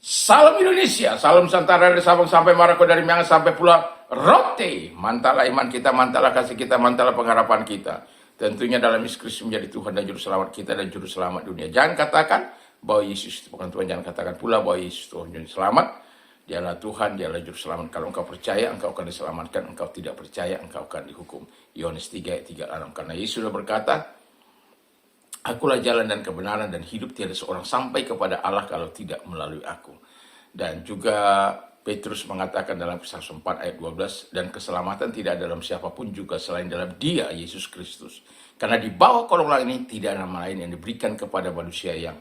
Salam Indonesia, salam Nusantara dari Sabang sampai Maroko, dari Miangas sampai Pulau Rote. Mantalah iman kita, mantalah kasih kita, mantalah pengharapan kita. Tentunya dalam Yesus Kristus menjadi Tuhan dan Juru Selamat kita dan Juru Selamat dunia. Jangan katakan bahwa Yesus itu bukan Tuhan, jangan katakan pula bahwa Yesus Tuhan Juru Selamat. Dialah Tuhan, dialah Juru Selamat. Kalau engkau percaya, engkau akan diselamatkan. Engkau tidak percaya, engkau akan dihukum. Yohanes 3 ayat 36. Karena Yesus sudah berkata, Akulah jalan dan kebenaran dan hidup, tiada seorang sampai kepada Allah kalau tidak melalui aku. Dan juga Petrus mengatakan dalam Kisah 4 ayat 12, dan keselamatan tidak dalam siapapun juga selain dalam Dia, Yesus Kristus. Karena di bawah kolong langit ini tidak ada nama lain yang diberikan kepada manusia yang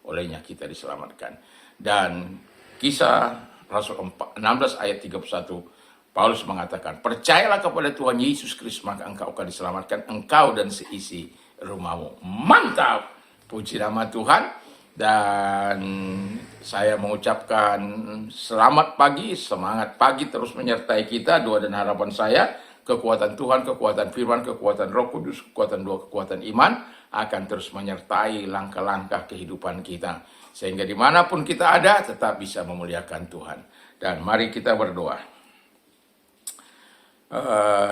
olehnya kita diselamatkan. Dan Kisah Rasul 16 ayat 31, Paulus mengatakan, percayalah kepada Tuhan Yesus Kristus, maka engkau akan diselamatkan, engkau dan seisi rumahmu. Mantap, puji nama Tuhan. Dan saya mengucapkan selamat pagi, semangat pagi terus menyertai kita. Doa dan harapan saya, kekuatan Tuhan, kekuatan firman, kekuatan Roh Kudus, kekuatan doa, kekuatan iman akan terus menyertai langkah-langkah kehidupan kita, sehingga dimanapun kita ada tetap bisa memuliakan Tuhan. Dan mari kita berdoa.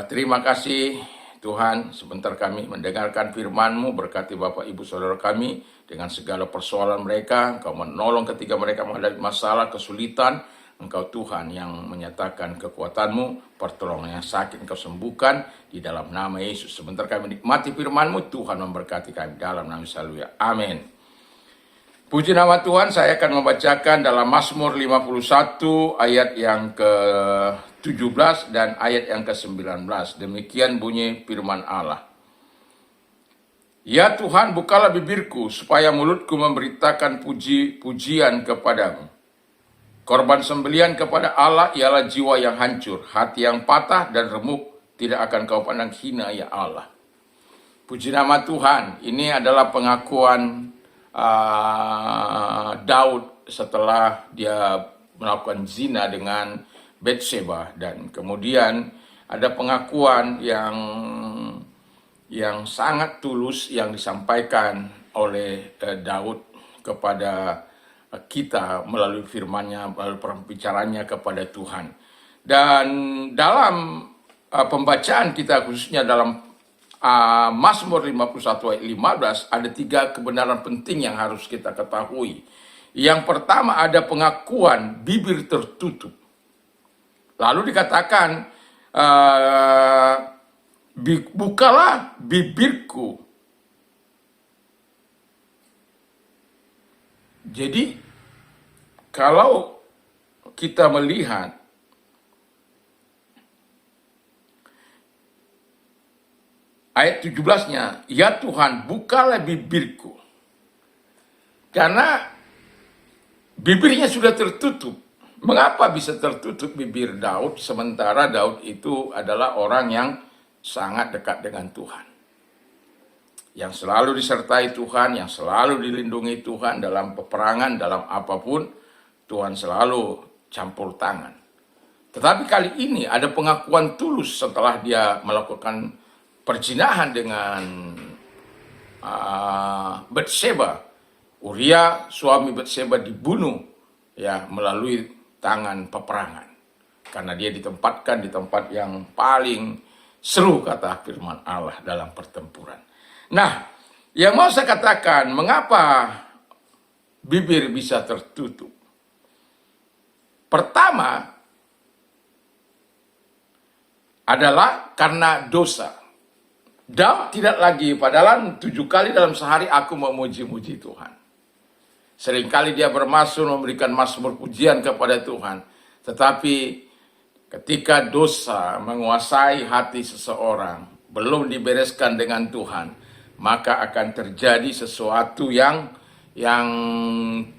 Terima kasih Tuhan, sebentar kami mendengarkan firman-Mu. Berkati Bapak Ibu Saudara kami dengan segala persoalan mereka. Engkau menolong ketika mereka menghadapi masalah, kesulitan. Engkau Tuhan yang menyatakan kekuatan-Mu, pertolongan yang sakit Engkau sembuhkan di dalam nama Yesus. Sebentar kami nikmati firman-Mu, Tuhan memberkati kami dalam nama Yesus. Haleluya. Amin. Puji nama Tuhan, saya akan membacakan dalam Mazmur 51 ayat yang ke-17 dan ayat yang ke-19. Demikian bunyi firman Allah. Ya Tuhan, bukalah bibirku supaya mulutku memberitakan puji-pujian kepadamu. Korban sembelian kepada Allah ialah jiwa yang hancur, hati yang patah dan remuk tidak akan kau pandang hina ya Allah. Puji nama Tuhan, ini adalah pengakuan Daud setelah dia melakukan zina dengan Bathsheba, dan kemudian ada pengakuan yang sangat tulus yang disampaikan oleh Daud kepada kita melalui firman-Nya, melalui pembicaranya kepada Tuhan. Dan dalam pembacaan kita, khususnya dalam Mazmur 51 ayat 15, ada 3 kebenaran penting yang harus kita ketahui. Yang pertama, ada pengakuan bibir tertutup. Lalu dikatakan, bukalah bibirku. Jadi, kalau kita melihat ayat 17-nya, ya Tuhan, bukalah bibirku. Karena bibirnya sudah tertutup. Mengapa bisa tertutup bibir Daud, sementara Daud itu adalah orang yang sangat dekat dengan Tuhan, yang selalu disertai Tuhan, yang selalu dilindungi Tuhan dalam peperangan, dalam apapun, Tuhan selalu campur tangan. Tetapi kali ini ada pengakuan tulus setelah dia melakukan perzinahan dengan Bathsheba. Uria, suami Bathsheba, dibunuh ya melalui tangan peperangan, karena dia ditempatkan di tempat yang paling seru, kata firman Allah, dalam pertempuran. Nah, yang mau saya katakan, mengapa bibir bisa tertutup? Pertama adalah karena dosa. Daud tidak lagi, padahal 7 kali dalam sehari aku memuji-muji Tuhan. Seringkali dia bermasmur, memberikan mazmur pujian kepada Tuhan. Tetapi ketika dosa menguasai hati seseorang, belum dibereskan dengan Tuhan, maka akan terjadi sesuatu yang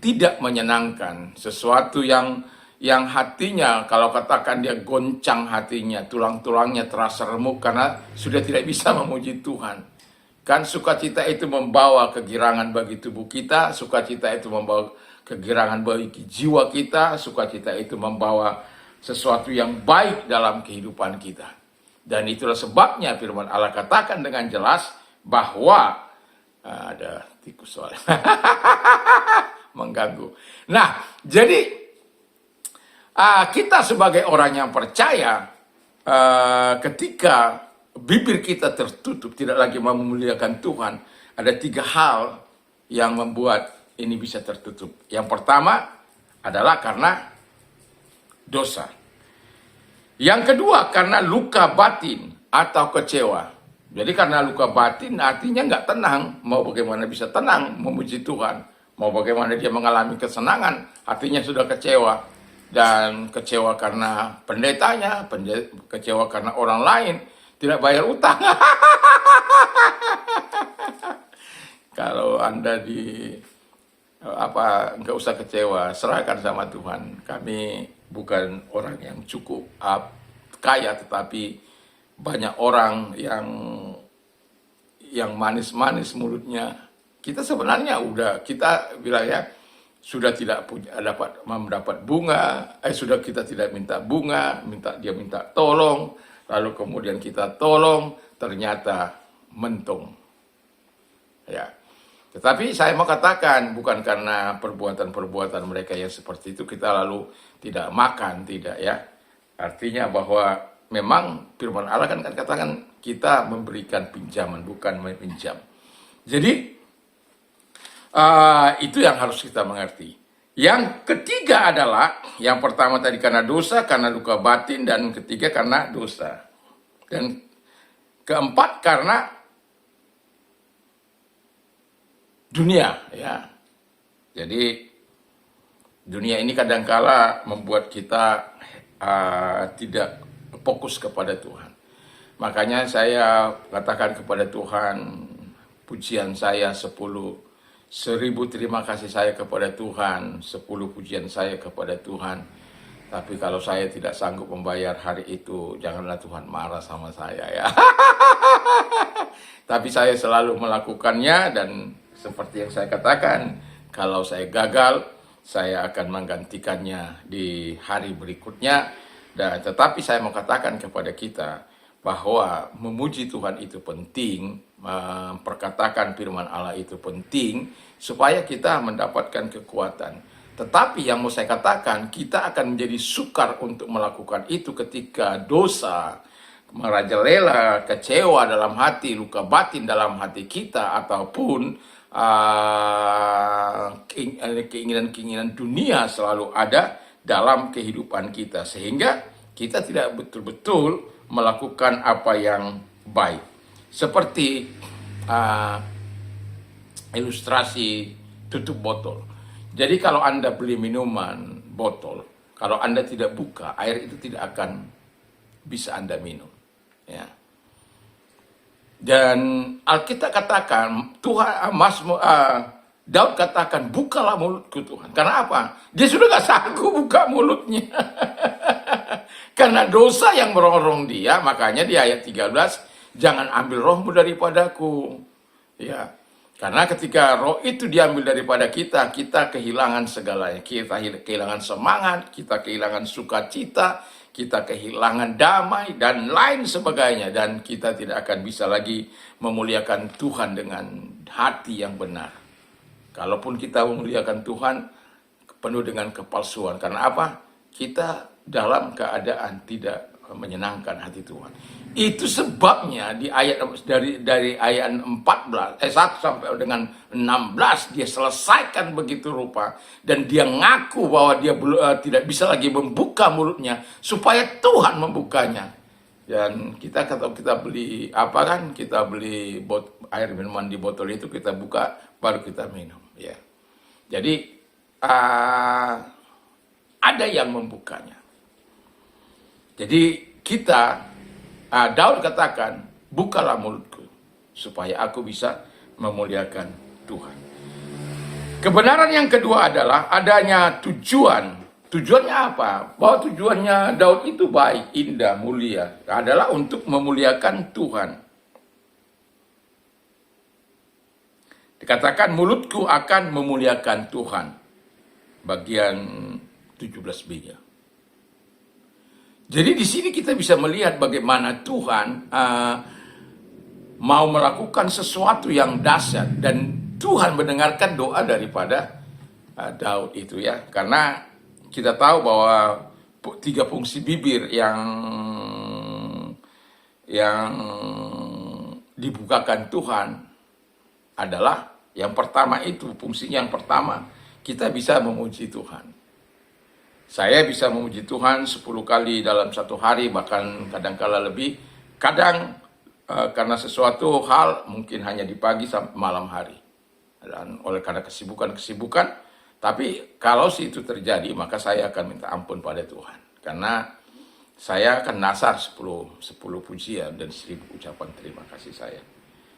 tidak menyenangkan, sesuatu yang hatinya, kalau katakan dia goncang hatinya, tulang-tulangnya terasa remuk karena sudah tidak bisa memuji Tuhan. Kan sukacita itu membawa kegirangan bagi tubuh kita, sukacita itu membawa kegirangan bagi jiwa kita, sukacita itu membawa sesuatu yang baik dalam kehidupan kita. Dan itulah sebabnya firman Allah katakan dengan jelas bahwa ada tikus soalnya mengganggu. Nah, jadi Kita sebagai orang yang percaya, ketika bibir kita tertutup, tidak lagi mau memuliakan Tuhan, ada 3 hal yang membuat ini bisa tertutup. Yang pertama adalah karena dosa. Yang kedua karena luka batin atau kecewa. Jadi karena luka batin artinya nggak tenang. Mau bagaimana bisa tenang memuji Tuhan. Mau bagaimana dia mengalami kesenangan, hatinya sudah kecewa. Dan kecewa karena pendetanya, kecewa karena orang lain tidak bayar utang. Kalau Anda nggak usah kecewa, serahkan sama Tuhan. Kami bukan orang yang cukup kaya, tetapi banyak orang yang manis-manis mulutnya. Kita sebenarnya kita bilang ya, sudah tidak mendapat bunga, sudah kita tidak minta bunga, dia minta tolong, lalu kemudian kita tolong, ternyata mentung. Ya. Tetapi saya mau katakan, bukan karena perbuatan-perbuatan mereka yang seperti itu kita lalu tidak makan, tidak ya. Artinya bahwa memang firman Allah kan katakan kita memberikan pinjaman, bukan meminjam. Jadi itu yang harus kita mengerti. Yang ketiga adalah, yang pertama tadi karena dosa, karena luka batin, dan ketiga karena dosa. Dan keempat karena dunia, ya. Jadi dunia ini kadangkala membuat kita tidak fokus kepada Tuhan. Makanya saya katakan kepada Tuhan, pujian saya 1000 terima kasih saya kepada Tuhan, 10 pujian saya kepada Tuhan. Tapi kalau saya tidak sanggup membayar hari itu, janganlah Tuhan marah sama saya ya. Tapi saya selalu melakukannya, dan seperti yang saya katakan, kalau saya gagal, saya akan menggantikannya di hari berikutnya. Dan tetapi saya mau katakan kepada kita bahwa memuji Tuhan itu penting, memperkatakan firman Allah itu penting, supaya kita mendapatkan kekuatan. Tetapi yang mau saya katakan, kita akan menjadi sukar untuk melakukan itu ketika dosa merajalela, kecewa dalam hati, luka batin dalam hati kita, ataupun keinginan-keinginan dunia selalu ada dalam kehidupan kita, sehingga kita tidak betul-betul melakukan apa yang baik. Seperti ilustrasi tutup botol. Jadi kalau Anda beli minuman botol, kalau Anda tidak buka, air itu tidak akan bisa Anda minum. Ya. Dan Alkitab katakan, Daud katakan, bukalah mulutku Tuhan. Karena apa? Dia sudah gak sanggup buka mulutnya. Karena dosa yang merongrong dia, makanya di ayat 13, jangan ambil rohmu daripadaku. Ya. Karena ketika roh itu diambil daripada kita, kita kehilangan segalanya. Kita kehilangan semangat, kita kehilangan sukacita, kita kehilangan damai, dan lain sebagainya. Dan kita tidak akan bisa lagi memuliakan Tuhan dengan hati yang benar. Kalaupun kita memuliakan Tuhan, penuh dengan kepalsuan. Karena apa? Kita dalam keadaan tidak menyenangkan hati Tuhan. Itu sebabnya di ayat dari ayat 1 sampai dengan 16 dia selesaikan begitu rupa, dan dia ngaku bahwa dia tidak bisa lagi membuka mulutnya supaya Tuhan membukanya. Dan kita kalau kita beli kita beli air minuman di botol itu, kita buka baru kita minum ya. Jadi ada yang membukanya. Jadi Daud katakan, bukalah mulutku supaya aku bisa memuliakan Tuhan. Kebenaran yang kedua adalah adanya tujuan. Tujuannya apa? Bahwa tujuannya Daud itu baik, indah, mulia, adalah untuk memuliakan Tuhan. Dikatakan mulutku akan memuliakan Tuhan. Bagian 17b-nya. Jadi di sini kita bisa melihat bagaimana Tuhan mau melakukan sesuatu yang dahsyat, dan Tuhan mendengarkan doa daripada Daud itu ya. Karena kita tahu bahwa tiga fungsi bibir yang dibukakan Tuhan adalah yang pertama itu, fungsinya yang pertama, kita bisa memuji Tuhan. Saya bisa memuji Tuhan 10 kali dalam satu hari, bahkan kadang-kala lebih. Kadang karena sesuatu hal mungkin hanya di pagi sampai malam hari. Dan oleh karena kesibukan, tapi kalau itu terjadi, maka saya akan minta ampun pada Tuhan. Karena saya akan nasar 10 pujian dan 1000 ucapan terima kasih saya.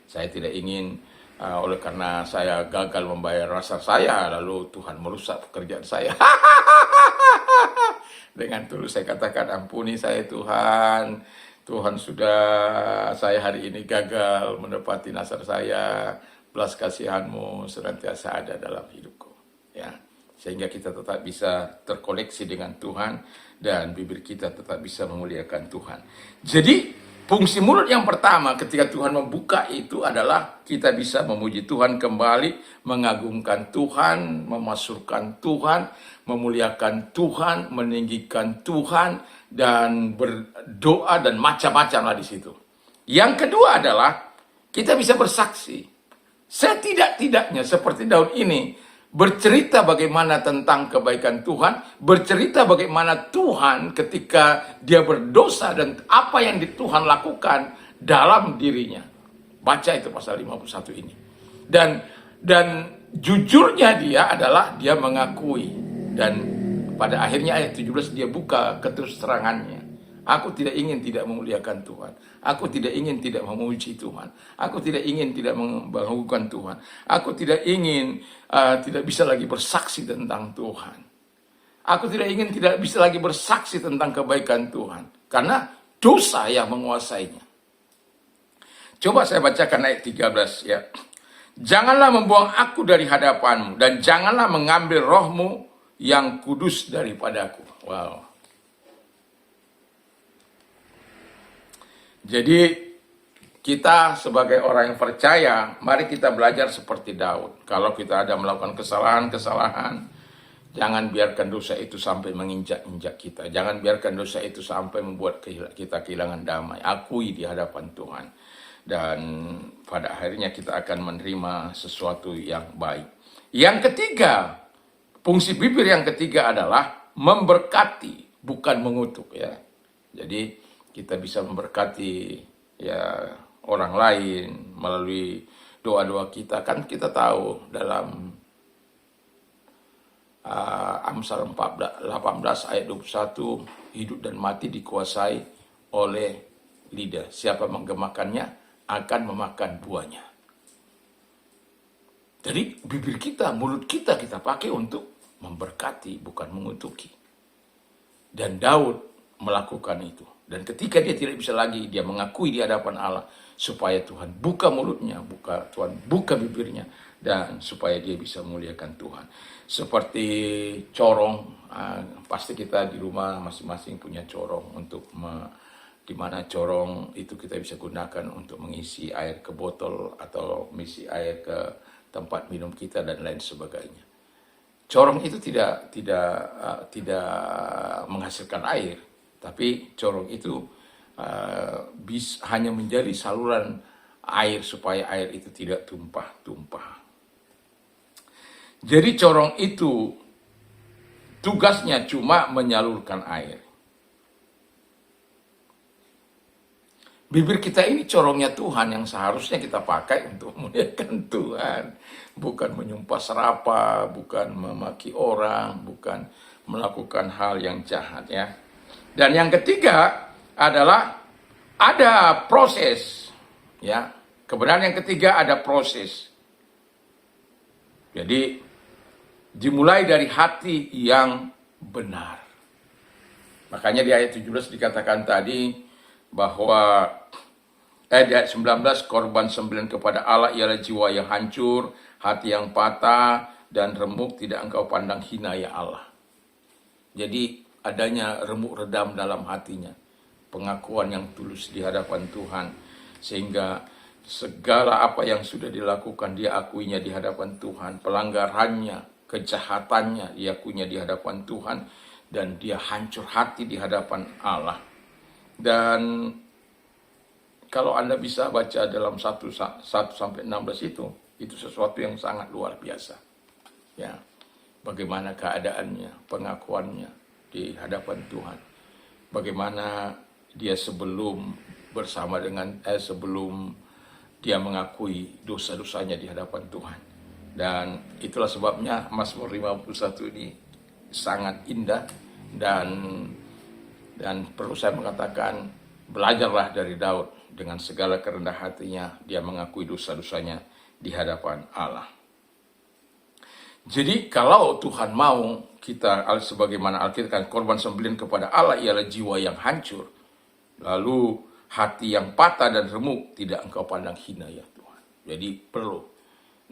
Saya tidak ingin oleh karena saya gagal membayar nasar saya, lalu Tuhan merusak pekerjaan saya. Dengan tulus saya katakan, ampuni saya Tuhan. Tuhan sudah, saya hari ini gagal menepati nasar saya. Belas kasihan-Mu senantiasa ada dalam hidupku. Ya, sehingga kita tetap bisa terkoneksi dengan Tuhan dan bibir kita tetap bisa memuliakan Tuhan. Jadi fungsi mulut yang pertama ketika Tuhan membuka itu adalah kita bisa memuji Tuhan kembali, mengagungkan Tuhan, memasukkan Tuhan, memuliakan Tuhan, meninggikan Tuhan, dan berdoa dan macam-macam lah di situ. Yang kedua adalah kita bisa bersaksi. Setidak-tidaknya seperti Daud ini, bercerita bagaimana tentang kebaikan Tuhan, bercerita bagaimana Tuhan ketika dia berdosa dan apa yang Tuhan lakukan dalam dirinya. Baca itu pasal 51 ini. Dan jujurnya dia adalah dia mengakui, dan pada akhirnya ayat 17 dia buka keterus terangannya. Aku tidak ingin tidak memuliakan Tuhan. Aku tidak ingin tidak memuji Tuhan. Aku tidak ingin tidak membanggakan Tuhan. Aku tidak ingin tidak bisa lagi bersaksi tentang Tuhan. Aku tidak ingin tidak bisa lagi bersaksi tentang kebaikan Tuhan. Karena dosa yang menguasainya. Coba saya bacakan ayat 13 ya. Janganlah membuang aku dari hadapanmu, dan janganlah mengambil rohmu yang kudus daripadaku. Wow. Jadi kita sebagai orang yang percaya, mari kita belajar seperti Daud. Kalau kita ada melakukan kesalahan-kesalahan, jangan biarkan dosa itu sampai menginjak-injak kita. Jangan biarkan dosa itu sampai membuat kita kehilangan damai. Akui di hadapan Tuhan. Dan pada akhirnya kita akan menerima sesuatu yang baik. Yang ketiga, fungsi bibir yang ketiga adalah memberkati, bukan mengutuk ya. Jadi kita bisa memberkati ya orang lain melalui doa-doa kita. Kan kita tahu dalam Amsal 18 ayat 21, hidup dan mati dikuasai oleh lidah. Siapa menggemakannya akan memakan buahnya. Jadi bibir kita, mulut kita pakai untuk memberkati, bukan mengutuki. Dan Daud melakukan itu. Dan ketika dia tidak bisa lagi, dia mengakui di hadapan Allah supaya Tuhan buka mulutnya, Tuhan buka bibirnya, dan supaya dia bisa memuliakan Tuhan. Seperti corong, pasti kita di rumah masing-masing punya corong untuk di mana corong itu kita bisa gunakan untuk mengisi air ke botol atau mengisi air ke tempat minum kita dan lain sebagainya. Corong itu tidak menghasilkan air. Tapi corong itu hanya menjadi saluran air supaya air itu tidak tumpah-tumpah. Jadi corong itu tugasnya cuma menyalurkan air. Bibir kita ini corongnya Tuhan yang seharusnya kita pakai untuk memuliakan Tuhan. Bukan menyumpah serapah, bukan memaki orang, bukan melakukan hal yang jahat ya. Dan yang ketiga adalah ada proses, ya. Kebenaran yang ketiga ada proses. Jadi dimulai dari hati yang benar. Makanya di ayat 17 dikatakan tadi bahwa di ayat 19, korban sembelihan kepada Allah ialah jiwa yang hancur, hati yang patah dan remuk tidak engkau pandang hina ya Allah. Jadi adanya remuk redam dalam hatinya, pengakuan yang tulus di hadapan Tuhan, sehingga segala apa yang sudah dilakukan dia akuinya di hadapan Tuhan, pelanggarannya, kejahatannya diakuinya di hadapan Tuhan, dan dia hancur hati di hadapan Allah. Dan kalau Anda bisa baca dalam 1 sampai 16 itu sesuatu yang sangat luar biasa. Ya, bagaimana keadaannya, pengakuannya di hadapan Tuhan. Bagaimana dia sebelum dia mengakui dosa-dosanya di hadapan Tuhan. Dan itulah sebabnya Mazmur 51 ini sangat indah, dan perlu saya mengatakan, belajarlah dari Daud. Dengan segala kerendah hatinya dia mengakui dosa-dosanya di hadapan Allah. Jadi kalau Tuhan mau kita, sebagaimana Alkitab kan, korban sembelihan kepada Allah ialah jiwa yang hancur, lalu hati yang patah dan remuk tidak Engkau pandang hina ya Tuhan. Jadi perlu.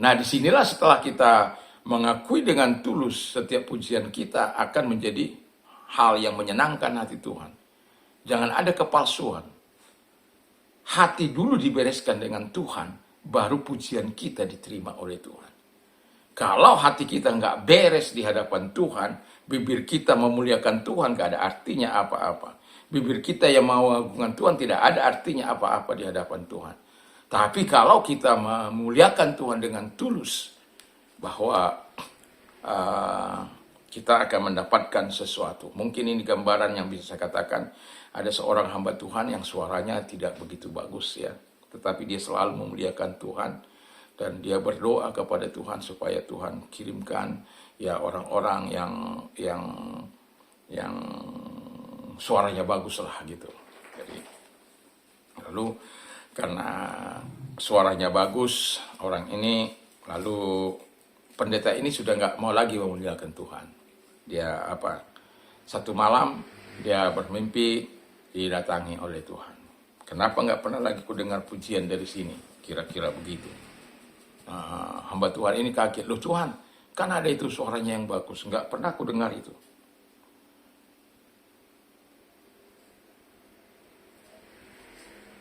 Nah, disinilah setelah kita mengakui dengan tulus, setiap pujian kita akan menjadi hal yang menyenangkan hati Tuhan. Jangan ada kepalsuan. Hati dulu dibereskan dengan Tuhan, baru pujian kita diterima oleh Tuhan. Kalau hati kita nggak beres di hadapan Tuhan, bibir kita memuliakan Tuhan nggak ada artinya apa-apa. Bibir kita yang mengagungkan Tuhan tidak ada artinya apa-apa di hadapan Tuhan. Tapi kalau kita memuliakan Tuhan dengan tulus, bahwa kita akan mendapatkan sesuatu. Mungkin ini gambaran yang bisa saya katakan. Ada seorang hamba Tuhan yang suaranya tidak begitu bagus ya, tetapi dia selalu memuliakan Tuhan, dan dia berdoa kepada Tuhan supaya Tuhan kirimkan ya orang-orang yang suaranya bagus lah gitu. Jadi lalu karena suaranya bagus orang ini, lalu pendeta ini sudah nggak mau lagi memuliakan Tuhan. Dia satu malam dia bermimpi didatangi oleh Tuhan. Kenapa nggak pernah lagi ku dengar pujian dari sini? Kira-kira begitu. Hamba Tuhan ini kaget. Loh Tuhan, kan ada itu suaranya yang bagus. Nggak pernah ku dengar itu.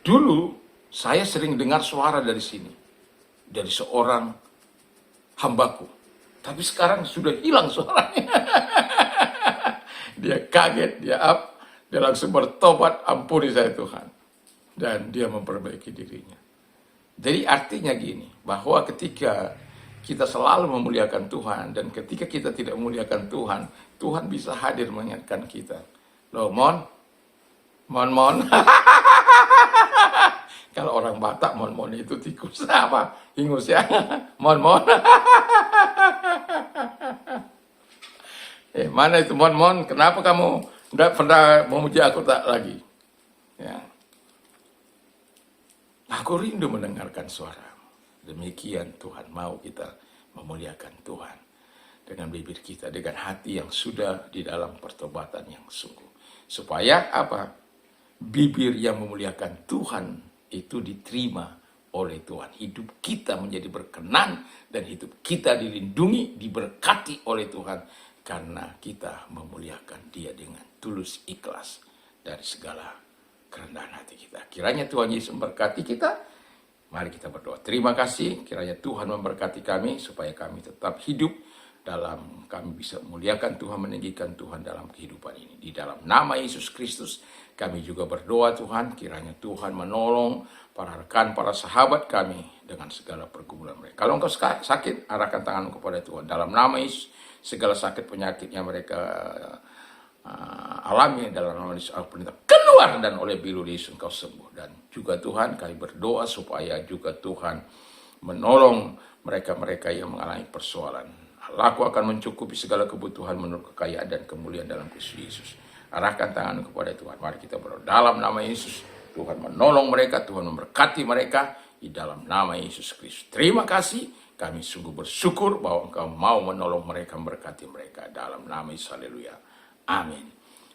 Dulu saya sering dengar suara dari sini. Dari seorang hambaku. Tapi sekarang sudah hilang suaranya. Dia kaget, dia langsung bertobat, ampuni saya Tuhan. Dan dia memperbaiki dirinya. Jadi artinya gini, bahwa ketika kita selalu memuliakan Tuhan, dan ketika kita tidak memuliakan Tuhan, Tuhan bisa hadir mengingatkan kita. Loh, mon. Kalau orang Batak, mon itu tikus apa? Ingus ya. Mon. Mana itu mon? Kenapa kamu nggak pernah memuji aku tak lagi? Ya. Aku rindu mendengarkan suara. Demikian Tuhan mau kita memuliakan Tuhan. Dengan bibir kita, dengan hati yang sudah di dalam pertobatan yang sungguh. Supaya bibir yang memuliakan Tuhan itu diterima oleh Tuhan. Hidup kita menjadi berkenan, dan hidup kita dilindungi, diberkati oleh Tuhan. Karena kita memuliakan Dia dengan tulus ikhlas dari segala kerendahan hati kita. Kiranya Tuhan Yesus memberkati kita. Mari kita berdoa. Terima kasih. Kiranya Tuhan memberkati kami supaya kami tetap hidup dalam, kami bisa memuliakan Tuhan, meninggikan Tuhan dalam kehidupan ini. Di dalam nama Yesus Kristus kami juga berdoa Tuhan. Kiranya Tuhan menolong para rekan, para sahabat kami dengan segala pergumulan mereka. Kalau engkau sakit, arahkan tanganmu kepada Tuhan. Dalam nama Yesus, segala sakit penyakitnya mereka alami dalam nama Yesus, keluar, dan oleh bilu Yesus engkau sembuh. Dan juga Tuhan, kami berdoa supaya juga Tuhan menolong mereka-mereka yang mengalami persoalan. Allahku akan mencukupi segala kebutuhan menurut kekayaan dan kemuliaan dalam Kristus Yesus. Arahkan tangan kepada Tuhan. Mari kita berdoa dalam nama Yesus. Tuhan menolong mereka, Tuhan memberkati mereka di dalam nama Yesus Kristus. Terima kasih. Kami sungguh bersyukur bahwa Engkau mau menolong mereka, memberkati mereka dalam nama Yesus. Haleluya. Amin.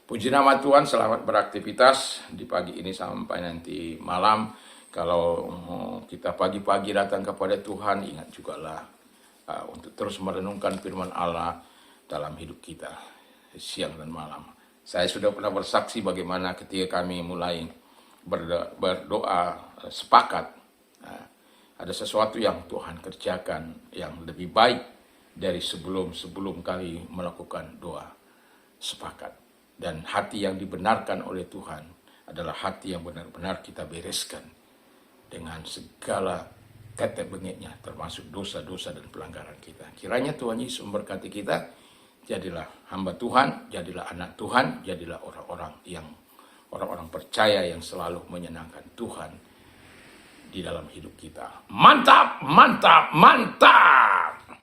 Puji nama Tuhan, selamat beraktivitas di pagi ini sampai nanti malam. Kalau kita pagi-pagi datang kepada Tuhan, ingat jugalah untuk terus merenungkan firman Allah dalam hidup kita siang dan malam. Saya sudah pernah bersaksi bagaimana ketika kami mulai berdoa sepakat, ada sesuatu yang Tuhan kerjakan yang lebih baik dari sebelum kali melakukan doa. sepakat. Dan hati yang dibenarkan oleh Tuhan adalah hati yang benar-benar kita bereskan dengan segala tetek bengeknya, termasuk dosa-dosa dan pelanggaran kita. Kiranya Tuhan Yesus memberkati kita. Jadilah hamba Tuhan, jadilah anak Tuhan, jadilah orang-orang percaya yang selalu menyenangkan Tuhan di dalam hidup kita. Mantap, mantap, mantap!